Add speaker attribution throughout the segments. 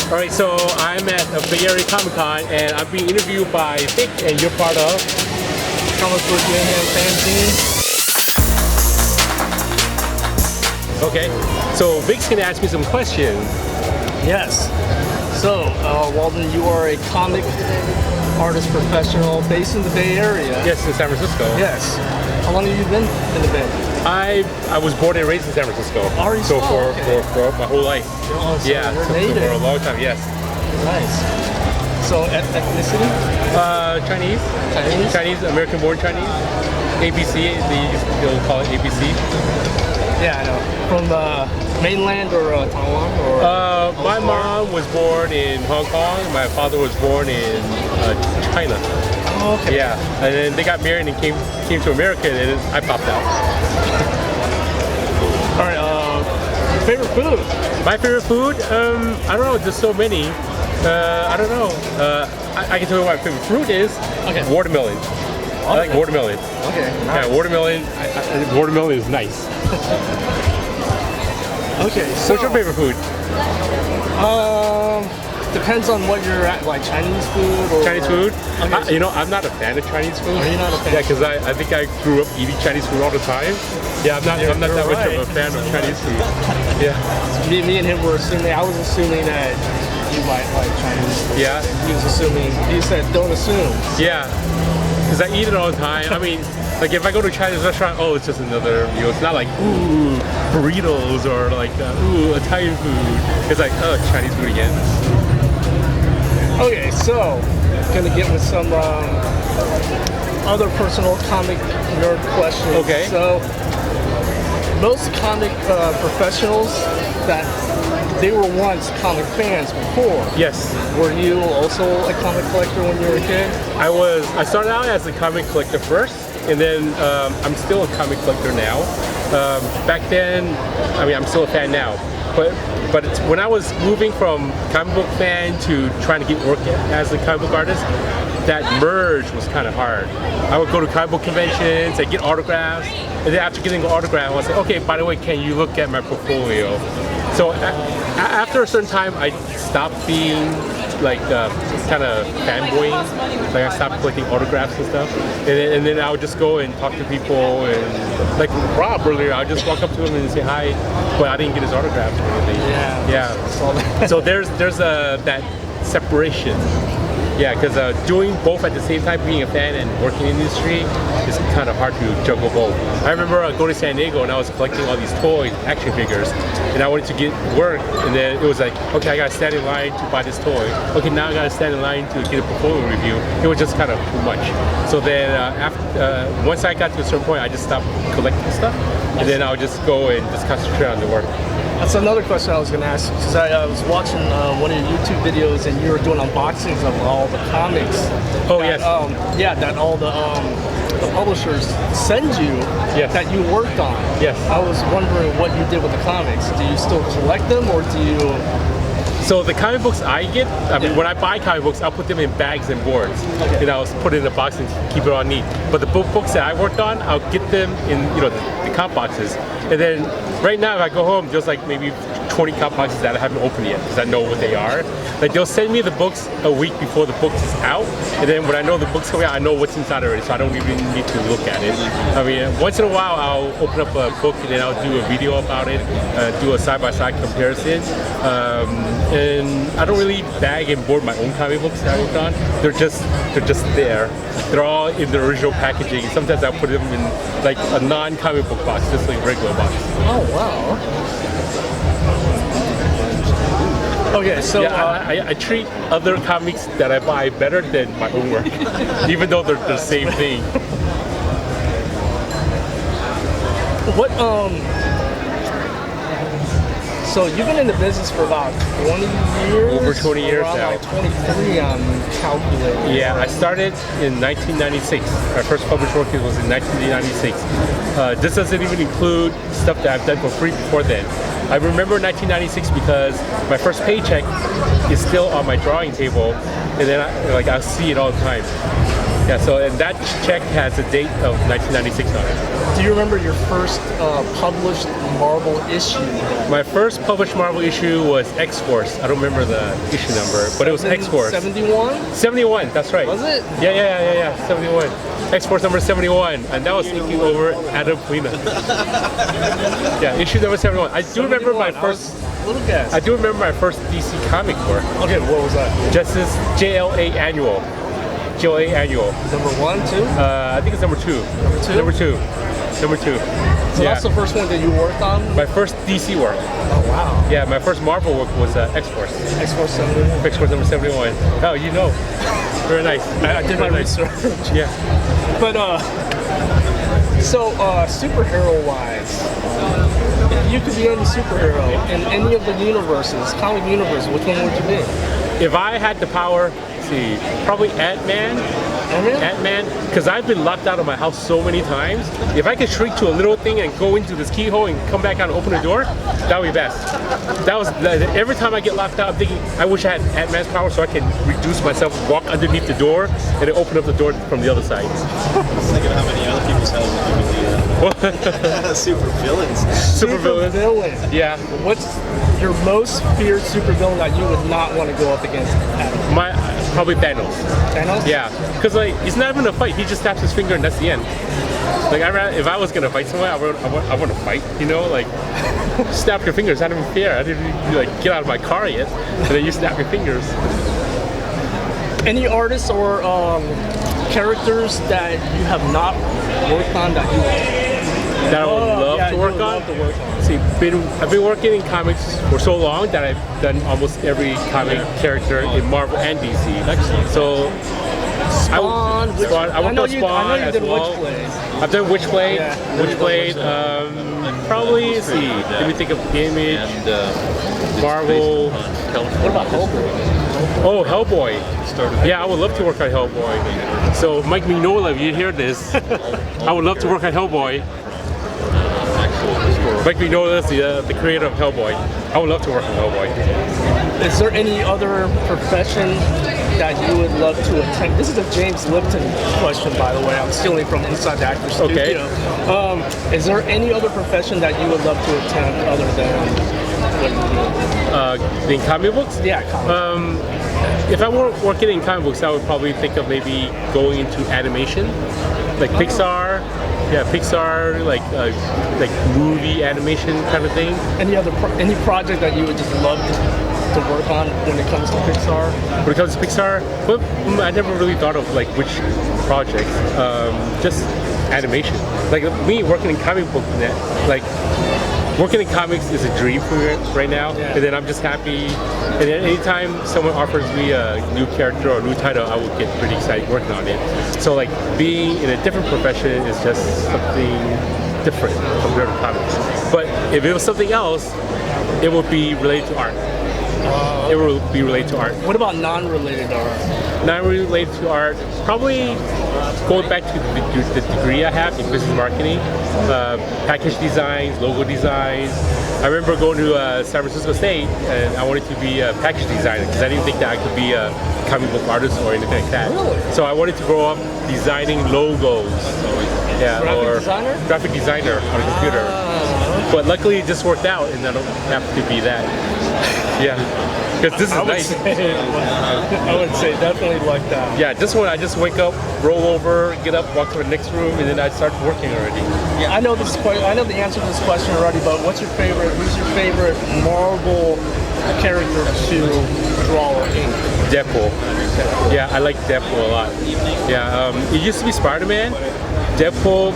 Speaker 1: All right, so I'm at a Bay Area Comic Con, and I'm being interviewed by Vic, and you're part of
Speaker 2: Comic Book Mayhem Fanzine.
Speaker 1: Okay, so Vic's gonna ask me some questions.
Speaker 2: Yes. So, Walden, you are a comic artist professional based in the Bay Area.
Speaker 1: Yes, in San Francisco.
Speaker 2: Yes. How long have you been in the Bay?
Speaker 1: I was born and raised in San Francisco.
Speaker 2: Are you
Speaker 1: so
Speaker 2: okay.
Speaker 1: for my whole life.
Speaker 2: Oh, so
Speaker 1: yeah,
Speaker 2: you're
Speaker 1: so
Speaker 2: native.
Speaker 1: for a long time. Yes.
Speaker 2: Nice. So, ethnicity?
Speaker 1: Chinese.
Speaker 2: Chinese?
Speaker 1: Chinese, American-born Chinese. ABC. They'll call it ABC.
Speaker 2: Yeah, I know. From the mainland or Taiwan? Or
Speaker 1: my mom was born in Hong Kong. My father was born in China.
Speaker 2: Oh, okay.
Speaker 1: Yeah, and then they got married and came to America, and then I popped out.
Speaker 2: All right. Favorite food?
Speaker 1: My favorite food? I don't know. There's so many. I don't know. I can tell you what my favorite fruit is.
Speaker 2: Okay.
Speaker 1: Watermelon. I like watermelon.
Speaker 2: Okay. Nice.
Speaker 1: Yeah, watermelon. Watermelon is nice.
Speaker 2: Okay. So,
Speaker 1: what's your favorite food?
Speaker 2: Depends on what you're at, like Chinese food or...
Speaker 1: Chinese food?
Speaker 2: Okay.
Speaker 1: You know, I'm not a fan of Chinese food.
Speaker 2: Are you not a fan?
Speaker 1: Yeah, because I think I grew up eating Chinese food all the time. Yeah, I'm not that much of a fan of Chinese food. Yeah.
Speaker 2: Me and him were assuming, I was assuming that you might like Chinese food.
Speaker 1: Yeah.
Speaker 2: He was assuming, he said, don't assume.
Speaker 1: Yeah. Because I eat it all the time. I mean, like if I go to a Chinese restaurant, oh, it's just another meal. It's not like, ooh, burritos or like, ooh, Italian food. It's like, oh, Chinese food again.
Speaker 2: Okay, so, gonna get with some other personal comic nerd questions.
Speaker 1: Okay.
Speaker 2: So, most comic professionals that they were once comic fans before.
Speaker 1: Yes.
Speaker 2: Were you also a comic collector when you were a kid?
Speaker 1: I started out as a comic collector first, and then I'm still a comic collector now. Back then, I mean, I'm still a fan now. But when I was moving from comic book fan to trying to get work as a comic book artist, that merge was kind of hard. I would go to comic book conventions, I'd get autographs, and then after getting an autograph, I would say, okay, by the way, can you look at my portfolio? So after a certain time, I stopped being like kind of fanboying. Like I stopped collecting autographs and stuff, and then I would just go and talk to people, and like Rob earlier, I would just walk up to him and say hi, but I didn't get his autograph or anything. Yeah. So there's that separation. Yeah, because doing both at the same time, being a fan and working in the industry, is kind of hard to juggle both. I remember going to San Diego and I was collecting all these toys, action figures, and I wanted to get work, and then it was like, okay, I got to stand in line to buy this toy. Okay, now I got to stand in line to get a portfolio review. It was just kind of too much. So then once I got to a certain point, I just stopped collecting stuff, and then I would just go and just concentrate on the work.
Speaker 2: That's another question I was going to ask, because I was watching one of your YouTube videos and you were doing unboxings of all the comics.
Speaker 1: Oh,
Speaker 2: that,
Speaker 1: yes.
Speaker 2: That all the publishers send you that you worked on.
Speaker 1: Yes.
Speaker 2: I was wondering what you did with the comics. Do you still collect them, or do you...
Speaker 1: So the comic books I get, I mean, when I buy comic books, I'll put them in bags and boards.
Speaker 2: Okay.
Speaker 1: And I'll put it in a box and keep it all neat. But the books that I worked on, I'll get them in, the comp boxes. And then right now, if I go home, there's like maybe 20 comp boxes that I haven't opened yet because I know what they are. Like they'll send me the books a week before the book is out, and then when I know the book's coming out, I know what's inside already, so I don't even need to look at it. I mean, once in a while, I'll open up a book and then I'll do a video about it, do a side-by-side comparison. And I don't really bag and board my own comic books that I worked on. They're just there. They're all in the original packaging. Sometimes I put them in like a non-comic book box, just like a regular box.
Speaker 2: Oh wow. Okay, so
Speaker 1: I treat other comics that I buy better than my own work, even though they're the same thing.
Speaker 2: What so you've been in the business for about 20 years?
Speaker 1: Over 20 years now.
Speaker 2: Like 23, I'm calculating.
Speaker 1: Yeah, I started in 1996. My first published work was in 1996. This doesn't even include stuff that I've done for free before then. I remember 1996 because my first paycheck is still on my drawing table, and then I'll see it all the time. Yeah, so and that check has a date of 1996 on it.
Speaker 2: Do you remember your first published Marvel issue?
Speaker 1: My first published Marvel issue was X-Force. I don't remember the issue number, but it was X-Force.
Speaker 2: 71?
Speaker 1: 71, that's right.
Speaker 2: Was it?
Speaker 1: Yeah, 71. X-Force number 71, and that was taking over Adam Queen. Yeah, issue number 71. I do remember my first.
Speaker 2: Little guess.
Speaker 1: I do remember my first DC comic work.
Speaker 2: Okay, what was that?
Speaker 1: Justice JLA Annual. JLA Annual.
Speaker 2: Number 1, 2?
Speaker 1: I think it's number 2.
Speaker 2: Number 2?
Speaker 1: Number 2. Number 2.
Speaker 2: So that's the first one that you worked on?
Speaker 1: My first DC work.
Speaker 2: Oh, wow.
Speaker 1: Yeah, my first Marvel work was X-Force.
Speaker 2: X-Force 71.
Speaker 1: X-Force number 71. Oh, you know. Very nice.
Speaker 2: I did my research.
Speaker 1: Yeah.
Speaker 2: But, so, superhero-wise, if you could be any superhero in any of the universes, comic universes, which one would you be?
Speaker 1: If I had the power, let's see, probably Ant-Man. Ant-Man, because I've been locked out of my house so many times. If I could shrink to a little thing and go into this keyhole and come back out and open the door, that would be best. That was every time I get locked out, I'm thinking I wish I had Ant-Man's power so I can reduce myself, walk underneath the door, and then open up the door from the other side.
Speaker 3: I was thinking how many other people's houses you would do that. Super villains.
Speaker 1: Super villain. Yeah.
Speaker 2: What's your most feared supervillain that you would not want to go up against?
Speaker 1: Probably Thanos.
Speaker 2: Thanos?
Speaker 1: Yeah, because like he's not even a fight. He just taps his finger and that's the end. Like if I was gonna fight someone, I want to fight. You know, like snap your fingers. I don't even care. I didn't even, like get out of my car yet, and then you snap your fingers.
Speaker 2: Any artists or characters that you have not worked on that
Speaker 1: I would love to work on? See, I've been working in comics for so long that I've done almost every comic character in Marvel and DC.
Speaker 2: Excellent.
Speaker 1: So
Speaker 2: Spawn.
Speaker 1: I worked on Spawn as well. I've done Witchblade.
Speaker 3: Yeah.
Speaker 1: Witchblade. Probably. Let's see. Let me think of Image. Marvel.
Speaker 2: What about Hellboy?
Speaker 1: Oh, Hellboy. Yeah, I would love to work on Hellboy. So Mike Mignola, if you hear this, I would love to work on Hellboy. Mike Mignola is the creator of Hellboy. I would love to work on Hellboy.
Speaker 2: Is there any other profession that you would love to attempt? This is a James Lipton question, by the way. I'm stealing from Inside the Actors Studio.
Speaker 1: Okay.
Speaker 2: Is there any other profession that you would love to attempt other than what you do?
Speaker 1: In comic books?
Speaker 2: Yeah, comic.
Speaker 1: If I were working in comic books, I would probably think of maybe going into animation, like Pixar. Yeah, Pixar, like movie animation kind of thing.
Speaker 2: Any project that you would just love to work on when it comes to Pixar?
Speaker 1: When it comes to Pixar, well, I never really thought of like which projects. Just animation. Like me working in comic book, like working in comics is a dream for me right now. Yeah. And then I'm just happy. And then anytime someone offers me a new character or a new title, I would get pretty excited working on it. So like being in a different profession is just something different compared to comics. But if it was something else, it would be related to art. It will be related to art.
Speaker 2: What about non-related art?
Speaker 1: Non-related to art, probably going back to the degree I have in business marketing, package designs, logo designs. I remember going to San Francisco State and I wanted to be a package designer because I didn't think that I could be a comic book artist or anything like that.
Speaker 2: Really?
Speaker 1: So I wanted to grow up designing logos. Yeah, graphic designer on a computer. But luckily it just worked out and I don't have to be that. Yeah, because this is nice.
Speaker 2: I would say definitely like that.
Speaker 1: Yeah, this one I just wake up, roll over, get up, walk to the next room, and then I start working already.
Speaker 2: Yeah, I know this. I know the answer to this question already. But what's your favorite? Who's your favorite Marvel character to draw or ink?
Speaker 1: Deadpool. Yeah, I like Deadpool a lot. Yeah, it used to be Spider-Man. Deadpool,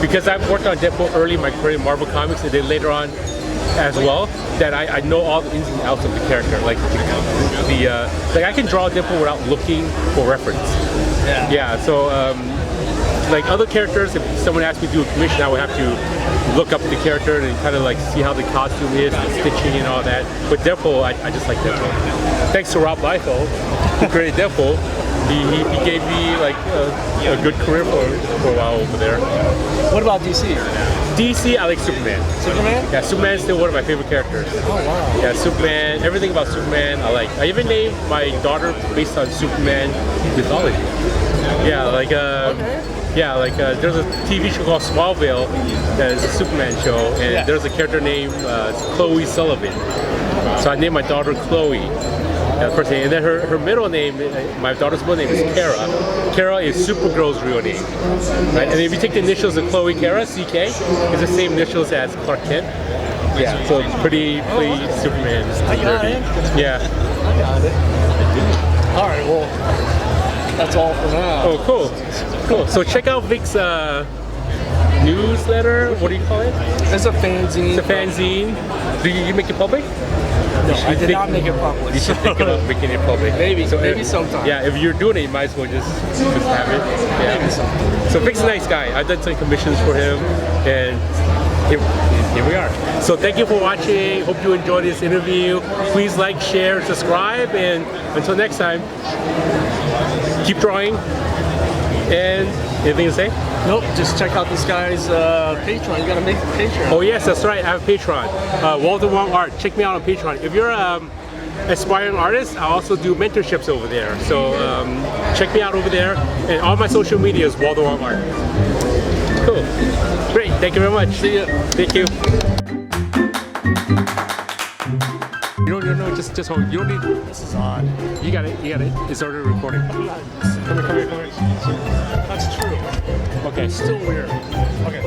Speaker 1: because I've worked on Deadpool early in my career in Marvel Comics, and then later on as well, that I know all the ins and outs of the character. Like like I can draw Deadpool without looking for reference.
Speaker 2: Yeah.
Speaker 1: Yeah. So like other characters, if someone asked me to do a commission, I would have to look up the character and kind of like see how the costume is, the stitching and all that. But Deadpool, I just like Deadpool. Thanks to Rob Liefeld, who created Deadpool. He gave me like a good career for a while over there.
Speaker 2: What about DC?
Speaker 1: DC, I like Superman.
Speaker 2: Superman?
Speaker 1: Yeah, Superman's still one of my favorite characters.
Speaker 2: Oh wow.
Speaker 1: Yeah, Superman, everything about Superman I like. I even named my daughter based on Superman mythology. Yeah, like yeah, like there's a TV show called Smallville that is a Superman show, and there's a character named Chloe Sullivan. So I named my daughter Chloe. That's first name, and then her middle name, my daughter's middle name is Kara. Kara is Supergirl's real name, right? And if you take the initials of Chloe, Kara, CK, is the same initials as Clark Kent. Yeah, so it's pretty Superman.
Speaker 2: I got it.
Speaker 1: Yeah.
Speaker 2: I got it. All right, well, that's all for now.
Speaker 1: Oh, cool. So check out Vic's newsletter. What do you call it?
Speaker 2: It's a fanzine.
Speaker 1: It's a fanzine. Do you make it public?
Speaker 2: No, I did not make it public.
Speaker 1: You should think about making it public.
Speaker 2: Maybe sometime.
Speaker 1: Yeah, if you're doing it, you might as well just have it. Yeah.
Speaker 2: Maybe sometime.
Speaker 1: So Vic's a nice guy. I've done some commissions for him, and here we are. So thank you for watching. Hope you enjoyed this interview. Please like, share, subscribe, and until next time, keep drawing. And anything to say?
Speaker 2: Nope, just check out this guy's Patreon. You gotta make a Patreon.
Speaker 1: Oh yes, that's right. I have a Patreon. Walden Wong Art. Check me out on Patreon. If you're aspiring artist, I also do mentorships over there. So check me out over there. And all my social media is Walden Wong Art. Cool. Great. Thank you very much.
Speaker 2: See ya.
Speaker 1: Thank you. You don't just hold. You don't need.
Speaker 2: This is odd.
Speaker 1: You got it. It's already recording. Come here.
Speaker 2: That's true.
Speaker 1: Okay.
Speaker 2: Still weird. Okay.